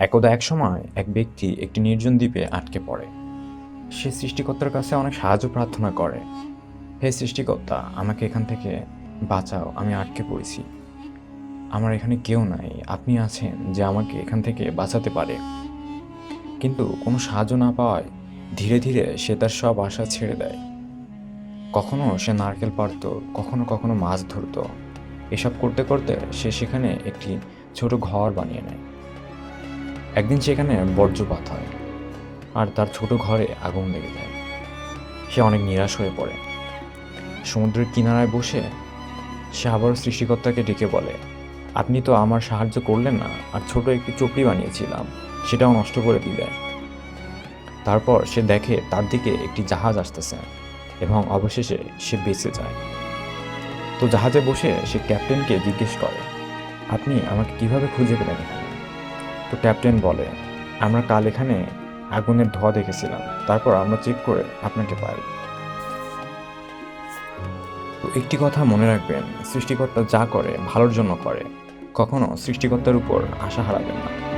একদা এক সময় এক ব্যক্তি একটি নির্জন দ্বীপে আটকে পড়ে। সে সৃষ্টিকর্তার কাছে অনেক সাহায্য প্রার্থনা করে। হে সৃষ্টিকর্তা, আমাকে এখান থেকে বাঁচাও, আমি আটকে পড়েছি। আমার এখানে কেউ নাই, আপনি আছেন যে আমাকে এখান থেকে বাঁচাতে পারে। কিন্তু কোনো সাহায্য না পাওয়ায় ধীরে ধীরে সে তার সব আশা ছেড়ে দেয়। কখনো সে নারকেল পাড়ত, কখনো কখনো মাছ ধরত। এসব করতে করতে সে সেখানে একটি ছোট ঘর বানিয়ে নেয়। একদিন সেখানে বজ্রপাত হয়, আর তার ছোট ঘরে আগুন লেগে যায়। সে অনেক নিরাশ হয়ে পড়ে। সমুদ্রের কিনারায় বসে সে আবারও সৃষ্টিকর্তাকে ডেকে বলে, আপনি তো আমার সাহায্য করলেন না, আর ছোট একটি চুপড়ি বানিয়েছিলাম সেটাও নষ্ট করে দিলে। তারপর সে দেখে তার দিকে একটি জাহাজ আসতেছে, এবং অবশেষে সে বেঁচে যায়। তো জাহাজে বসে সে ক্যাপ্টেনকে জিজ্ঞেস করে, আপনি আমাকে কিভাবে খুঁজে পেলেন এখানে? তো ক্যাপ্টেন বলে, আমরা কাল এখানে আগুনের ধোঁয়া দেখেছিলাম, তারপর আমরা চেক করে আপনাকে পাই। তো একটি কথা মনে রাখবেন, সৃষ্টিকর্তা যা করে ভালোর জন্য করে। কখনো সৃষ্টিকর্তার উপর আশা হারাবেন না।